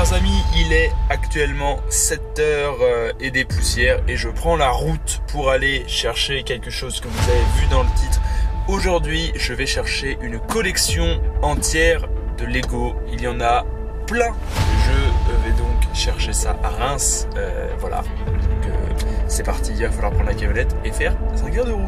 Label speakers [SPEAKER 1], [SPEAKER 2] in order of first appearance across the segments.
[SPEAKER 1] chers amis, il est actuellement 7h et des poussières et je prends la route pour aller chercher quelque chose que vous avez vu dans le titre. Aujourd'hui, je vais chercher une collection entière de Lego. Il y en a plein. Je vais donc chercher ça à Reims. Voilà, donc c'est parti, il va falloir prendre la camionnette et faire 5 heures de route.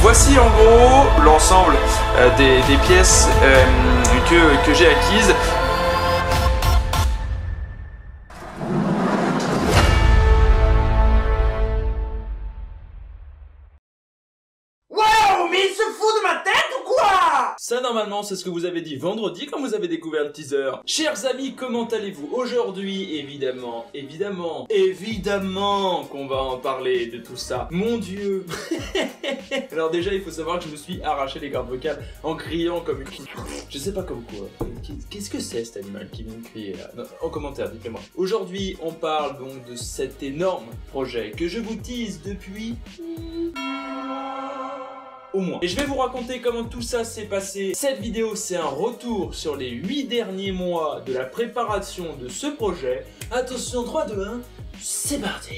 [SPEAKER 1] Voici en gros l'ensemble des pièces que j'ai acquises.
[SPEAKER 2] Wow, mais il se fout de ma tête ou quoi?
[SPEAKER 1] Ça normalement c'est ce que vous avez dit vendredi quand vous avez découvert le teaser. Chers amis, comment allez-vous? Aujourd'hui évidemment qu'on va en parler de tout ça. Mon dieu. Alors déjà il faut savoir que je me suis arraché les cordes vocales en criant comme une... Je sais pas comme quoi. Qu'est-ce que c'est cet animal qui vient de crier là? Non, en commentaire, dites-le-moi. Aujourd'hui on parle donc de cet énorme projet que je vous tease depuis... au moins. Et je vais vous raconter comment tout ça s'est passé. Cette vidéo, c'est un retour sur les 8 derniers mois de la préparation de ce projet. Attention, 3, 2, 1, c'est parti.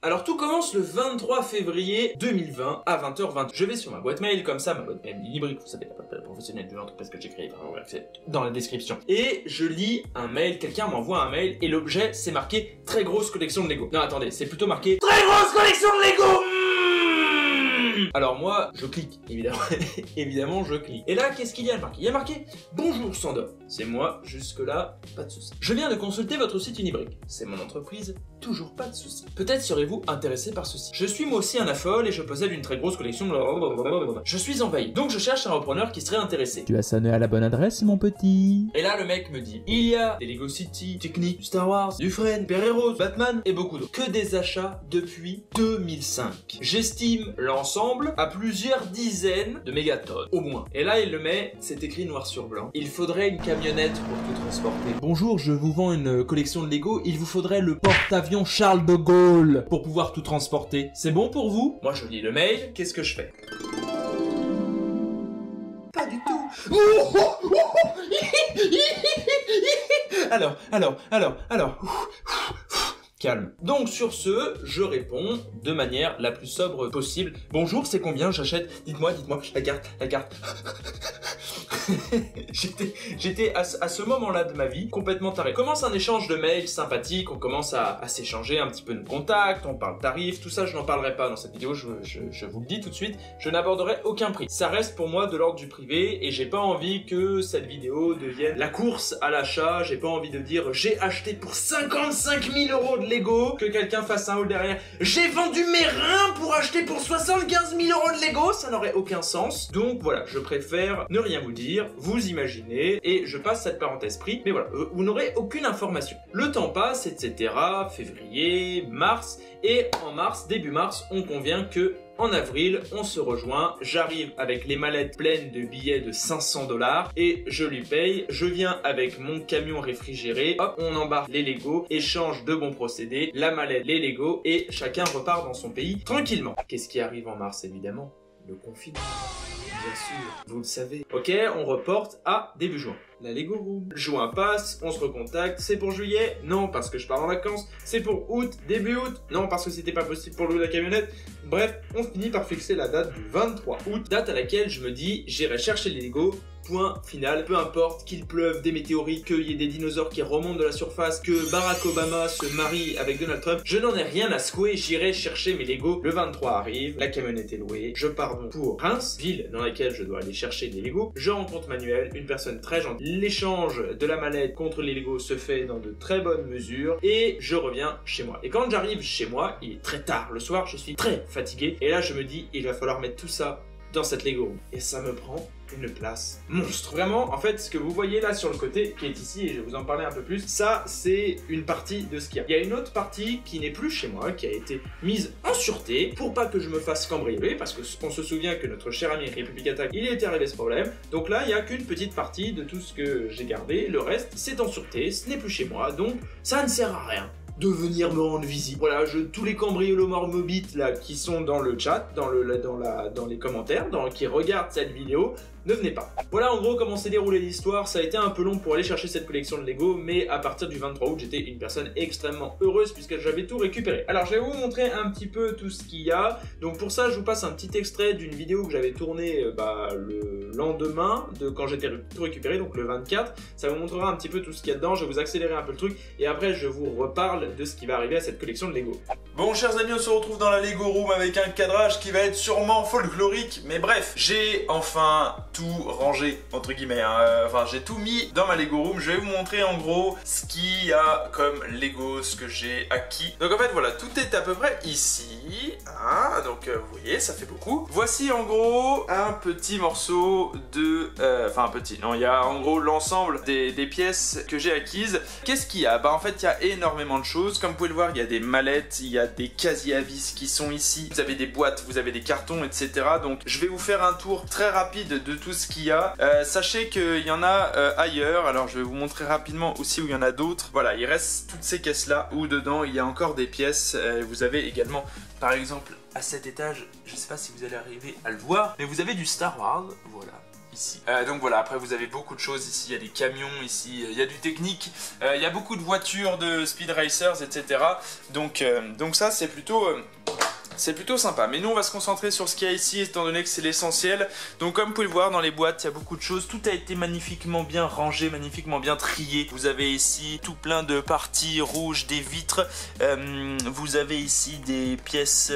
[SPEAKER 1] Alors tout commence le 23 février 2020 à 20h20. Je vais sur ma boîte mail, comme ça, ma boîte mail librique, vous savez, la boîte mail professionnelle de l'entreprise que j'ai créée, c'est dans la description. Et je lis un mail, quelqu'un m'envoie un mail et l'objet c'est marqué très grosse collection de Lego. Non attendez, c'est plutôt marqué très grosse collection de Lego. Alors moi, je clique, évidemment. Évidemment, je clique. Et là, qu'est-ce qu'il y a marqué? Il y a marqué « Bonjour Sandor ». C'est moi, jusque-là, pas de soucis. Je viens de consulter votre site Unibrick. C'est mon entreprise, toujours pas de soucis. Peut-être serez-vous intéressé par ceci. Je suis moi aussi un affole et je possède une très grosse collection de... Je suis envahi, donc je cherche un repreneur qui serait intéressé.
[SPEAKER 3] Tu as sonné à la bonne adresse, mon petit.
[SPEAKER 1] Et là, le mec me dit « Il y a des Lego City, Technic, du Star Wars, du Fred, Père et Rose, Batman et beaucoup d'autres. Que des achats depuis 2005. J'estime l'ensemble à plusieurs dizaines de mégatonnes, au moins. Et là, il le met, c'est écrit noir sur blanc. Il faudrait une camionnette pour tout transporter. Bonjour, je vous vends une collection de Lego. Il vous faudrait le porte-avions Charles de Gaulle pour pouvoir tout transporter. C'est bon pour vous? Moi, je lis le mail. Qu'est-ce que je fais? Pas du tout. Alors. Calme. Donc sur ce, je réponds de manière la plus sobre possible. Bonjour, c'est combien j'achète? Dites-moi, la carte. J'étais à ce moment-là de ma vie complètement taré. Commence un échange de mails sympathique, on commence à s'échanger un petit peu nos contacts, on parle tarifs, tout ça je n'en parlerai pas dans cette vidéo, je vous le dis tout de suite, je n'aborderai aucun prix. Ça reste pour moi de l'ordre du privé et j'ai pas envie que cette vidéo devienne la course à l'achat, j'ai pas envie de dire j'ai acheté pour 55 000 € de Lego, que quelqu'un fasse un haul derrière, j'ai vendu mes reins pour acheter pour 75 000 € de Lego, ça n'aurait aucun sens. Donc voilà, je préfère ne rien vous dire, vous imaginez, et je passe cette parenthèse prix, mais voilà, vous n'aurez aucune information. Le temps passe, etc., février, mars, et en mars, début mars, on convient que en avril, on se rejoint, j'arrive avec les mallettes pleines de billets de 500 $ et je lui paye, je viens avec mon camion réfrigéré, hop, on embarque les Lego, échange de bons procédés, la mallette, les Lego et chacun repart dans son pays tranquillement. Qu'est-ce qui arrive en mars évidemment? Le confinement. Bien sûr, vous le savez. Ok, on reporte à début juin. La Lego Room. Juin passe, on se recontacte. C'est pour juillet? Non, parce que je pars en vacances. C'est pour août, début août? Non, parce que c'était pas possible pour louer la camionnette. Bref, on finit par fixer la date du 23 août, date à laquelle je me dis j'irai chercher les Lego. Point final, peu importe qu'il pleuve des météorites, qu'il y ait des dinosaures qui remontent de la surface, que Barack Obama se marie avec Donald Trump, je n'en ai rien à secouer, j'irai chercher mes Lego. Le 23 arrive, la camionnette est louée, je pars donc pour Reims, ville dans laquelle je dois aller chercher les Lego. Je rencontre Manuel, une personne très gentille. L'échange de la mallette contre les Lego se fait dans de très bonnes mesures et je reviens chez moi. Et quand j'arrive chez moi, il est très tard le soir, je suis très fatigué et là je me dis il va falloir mettre tout ça dans cette Lego Room. Et ça me prend une place monstre. Vraiment, en fait, ce que vous voyez là sur le côté, qui est ici, et je vais vous en parler un peu plus, ça, c'est une partie de ce qu'il y a. Il y a une autre partie qui n'est plus chez moi, qui a été mise en sûreté, pour pas que je me fasse cambrioler, parce qu'on se souvient que notre cher ami Republic Attack, il était arrivé ce problème. Donc là, il n'y a qu'une petite partie de tout ce que j'ai gardé, le reste, c'est en sûreté, ce n'est plus chez moi, donc ça ne sert à rien de venir me rendre visite. Voilà, tous les cambrioleurs mobites là qui sont dans le chat, dans les commentaires, qui regardent cette vidéo, ne venez pas. Voilà en gros comment s'est déroulée l'histoire. Ça a été un peu long pour aller chercher cette collection de Lego, mais à partir du 23 août, j'étais une personne extrêmement heureuse puisque j'avais tout récupéré. Alors je vais vous montrer un petit peu tout ce qu'il y a. Donc pour ça, je vous passe un petit extrait d'une vidéo que j'avais tournée le lendemain de quand j'étais tout récupéré, donc le 24. Ça vous montrera un petit peu tout ce qu'il y a dedans. Je vais vous accélérer un peu le truc et après je vous reparle de ce qui va arriver à cette collection de Lego.
[SPEAKER 4] Bon chers amis, on se retrouve dans la Lego Room avec un cadrage qui va être sûrement folklorique, mais bref, j'ai enfin tout rangé entre guillemets, enfin j'ai tout mis dans ma Lego Room. Je vais vous montrer en gros ce qu'il y a comme Lego, ce que j'ai acquis. Donc en fait voilà, tout est à peu près ici, hein, donc vous voyez, ça fait beaucoup. Voici en gros un petit morceau de, enfin un petit, non, il y a en gros l'ensemble des pièces que j'ai acquises. Qu'est-ce qu'il y a? Bah en fait il y a énormément de choses, comme vous pouvez le voir, il y a des mallettes, il y a des casiers à vis qui sont ici, vous avez des boîtes, vous avez des cartons, etc. Donc je vais vous faire un tour très rapide de tout ce qu'il y a. Sachez qu'il y en a ailleurs, alors je vais vous montrer rapidement aussi où il y en a d'autres. Voilà, il reste toutes ces caisses là où dedans il y a encore des pièces. Vous avez également par exemple à cet étage, je sais pas si vous allez arriver à le voir, mais vous avez du Star Wars, voilà. Ici. Donc voilà, après vous avez beaucoup de choses ici, il y a des camions ici, il y a du technique, il y a beaucoup de voitures de speed racers, etc. Donc ça c'est plutôt sympa. Mais nous on va se concentrer sur ce qu'il y a ici étant donné que c'est l'essentiel. Donc comme vous pouvez le voir dans les boîtes, il y a beaucoup de choses. Tout a été magnifiquement bien rangé, magnifiquement bien trié. Vous avez ici tout plein de parties rouges, des vitres. Vous avez ici des pièces,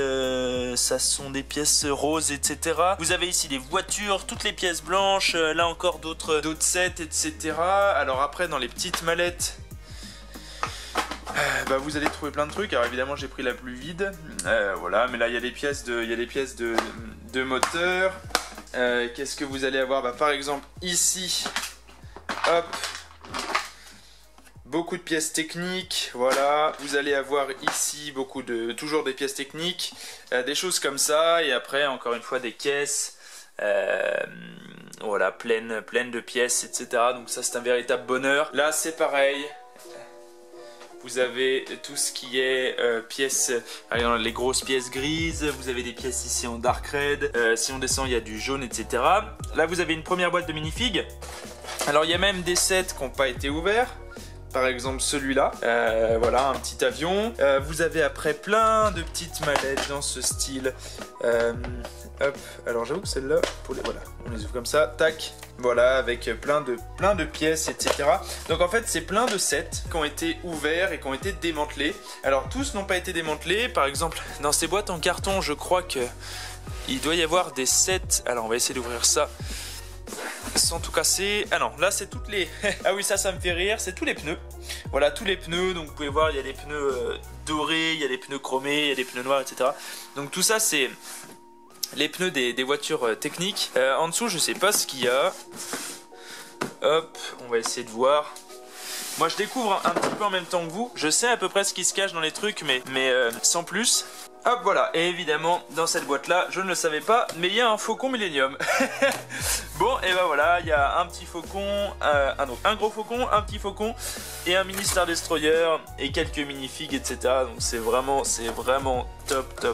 [SPEAKER 4] ça sont des pièces roses, etc. Vous avez ici des voitures, toutes les pièces blanches. Là encore d'autres sets, etc. Alors après dans les petites mallettes, vous allez trouver plein de trucs. Alors évidemment j'ai pris la plus vide, voilà, mais là il y a des pièces de moteur. Qu'est-ce que vous allez avoir? Par exemple ici, hop, beaucoup de pièces techniques, voilà. Vous allez avoir ici toujours des pièces techniques, des choses comme ça, et après encore une fois des caisses. Voilà, pleines de pièces, etc. Donc ça c'est un véritable bonheur. Là c'est pareil. Vous avez tout ce qui est pièces, les grosses pièces grises, vous avez des pièces ici en dark red, si on descend il y a du jaune, etc. Là vous avez une première boîte de minifigs. Alors il y a même des sets qui n'ont pas été ouverts. Par exemple celui-là, voilà un petit avion. Vous avez après plein de petites mallettes dans ce style. Hop, alors j'avoue que celle-là, voilà, on les ouvre comme ça, tac. Voilà, avec plein de pièces, etc. Donc en fait, c'est plein de sets qui ont été ouverts et qui ont été démantelés. Alors tous n'ont pas été démantelés. Par exemple, dans ces boîtes en carton, je crois que il doit y avoir des sets. Alors on va essayer d'ouvrir ça sans tout casser. Ah non, là c'est toutes les... ah oui, ça me fait rire, c'est tous les pneus. Voilà, tous les pneus. Donc vous pouvez voir, il y a des pneus dorés, il y a des pneus chromés, il y a des pneus noirs, etc. Donc tout ça, c'est les pneus des voitures techniques. En dessous, je sais pas ce qu'il y a. Hop, on va essayer de voir. Moi, je découvre un petit peu en même temps que vous. Je sais à peu près ce qui se cache dans les trucs, mais sans plus. Hop, voilà. Et évidemment, dans cette boîte-là, je ne le savais pas, mais il y a un faucon Millennium. Bon, et ben voilà, il y a un petit faucon, un gros faucon, un petit faucon et un mini Star Destroyer et quelques minifigs, etc. Donc c'est vraiment top.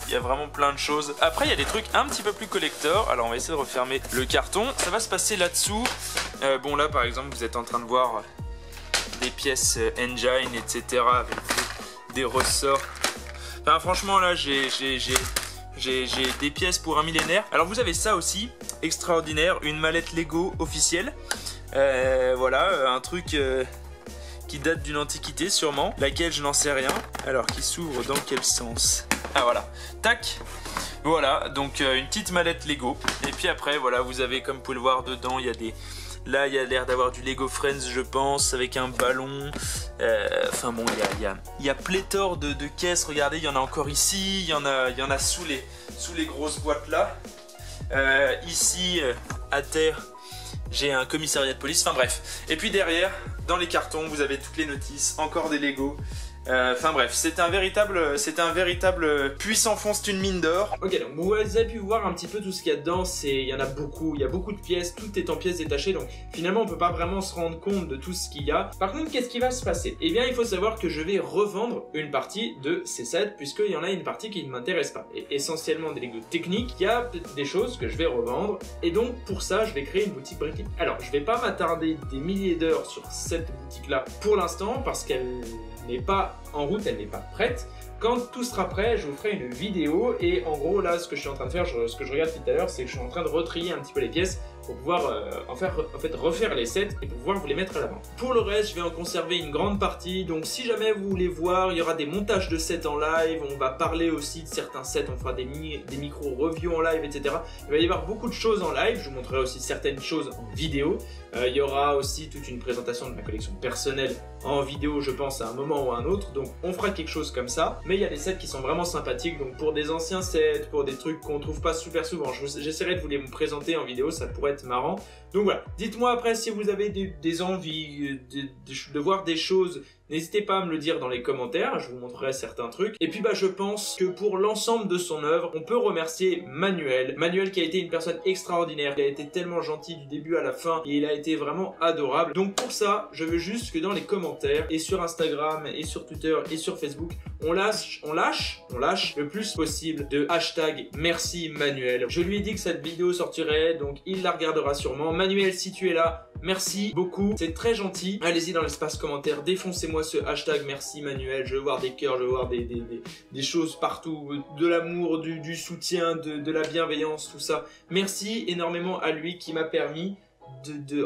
[SPEAKER 4] Il y a vraiment plein de choses. Après, il y a des trucs un petit peu plus collector. Alors, on va essayer de refermer le carton. Ça va se passer là-dessous. Bon, là, par exemple, vous êtes en train de voir des pièces engine, etc. avec des ressorts. Enfin, franchement, là, j'ai des pièces pour un millénaire. Alors, vous avez ça aussi, extraordinaire, une mallette Lego officielle. Voilà, un truc qui date d'une antiquité sûrement, laquelle je n'en sais rien. Alors, qui s'ouvre dans quel sens? Ah, voilà, tac. Voilà, donc une petite mallette Lego. Et puis après, voilà, vous avez, comme vous pouvez le voir dedans, il y a des... Là, il y a l'air d'avoir du Lego Friends, je pense, avec un ballon. Enfin bon, il y a pléthore de caisses. Regardez, il y en a encore ici. Il y en a sous les grosses boîtes là. Ici, à terre, j'ai un commissariat de police, enfin bref. Et puis derrière, dans les cartons, vous avez toutes les notices, encore des Lego. Enfin bref, c'est un véritable puits sans fond, c'est une mine d'or.
[SPEAKER 1] Ok, donc vous avez pu voir un petit peu tout ce qu'il y a dedans, il y en a beaucoup, il y a beaucoup de pièces, tout est en pièces détachées, donc finalement on peut pas vraiment se rendre compte de tout ce qu'il y a. Par contre, qu'est-ce qui va se passer? Eh bien, il faut savoir que je vais revendre une partie de ces sets, puisqu'il y en a une partie qui ne m'intéresse pas. Et essentiellement des Lego techniques, il y a des choses que je vais revendre, et donc pour ça, je vais créer une boutique Brick. Alors, je vais pas m'attarder des milliers d'heures sur cette boutique-là pour l'instant, parce qu'elle n'est pas en route, elle n'est pas prête. Quand tout sera prêt, je vous ferai une vidéo et en gros là ce que je suis en train de faire, ce que je regarde tout à l'heure, c'est que je suis en train de retrier un petit peu les pièces pour pouvoir refaire les sets et pour pouvoir vous les mettre à la main. Pour le reste, je vais en conserver une grande partie, donc si jamais vous voulez voir, il y aura des montages de sets en live, on va parler aussi de certains sets, on fera des micro-reviews en live, etc. Il va y avoir beaucoup de choses en live, je vous montrerai aussi certaines choses en vidéo. Il y aura aussi toute une présentation de ma collection personnelle en vidéo, je pense, à un moment ou à un autre, donc on fera quelque chose comme ça. Mais il y a des sets qui sont vraiment sympathiques, donc pour des anciens sets, pour des trucs qu'on trouve pas super souvent, j'essaierai de vous les présenter en vidéo, ça pourrait être marrant. Donc voilà, dites-moi après si vous avez des envies de voir des choses. N'hésitez pas à me le dire dans les commentaires, je vous montrerai certains trucs. Et puis je pense que pour l'ensemble de son œuvre, on peut remercier Manuel. Manuel qui a été une personne extraordinaire, qui a été tellement gentil du début à la fin, et il a été vraiment adorable. Donc pour ça, je veux juste que dans les commentaires, et sur Instagram, et sur Twitter, et sur Facebook, on lâche le plus possible de hashtag merci Manuel. Je lui ai dit que cette vidéo sortirait, donc il la regardera sûrement. Manuel, si tu es là, merci beaucoup, c'est très gentil. Allez-y dans l'espace commentaire, défoncez-moi ce hashtag merci Manuel, je veux voir des cœurs, je veux voir des choses partout, de l'amour, du soutien, de la bienveillance, tout ça. Merci énormément à lui qui m'a permis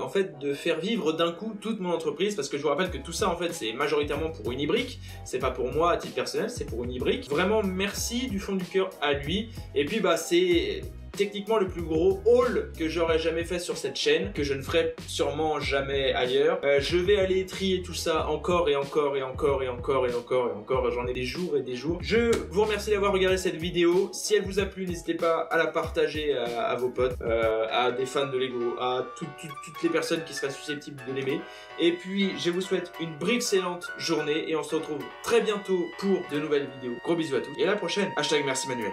[SPEAKER 1] en fait de faire vivre d'un coup toute mon entreprise, parce que je vous rappelle que tout ça en fait c'est majoritairement pour Unibrick, c'est pas pour moi à titre personnel, c'est pour Unibrick. Vraiment merci du fond du cœur à lui. Et puis c'est techniquement le plus gros haul que j'aurais jamais fait sur cette chaîne, que je ne ferai sûrement jamais ailleurs. Je vais aller trier tout ça encore et encore et encore et encore et encore et encore, j'en ai des jours et des jours. Je vous remercie d'avoir regardé cette vidéo. Si elle vous a plu, n'hésitez pas à la partager à vos potes, à des fans de Lego, à toutes les personnes qui seraient susceptibles de l'aimer. Et puis je vous souhaite une excellente journée et on se retrouve très bientôt pour de nouvelles vidéos. Gros bisous à tous et à la prochaine. Hashtag merci Manuel.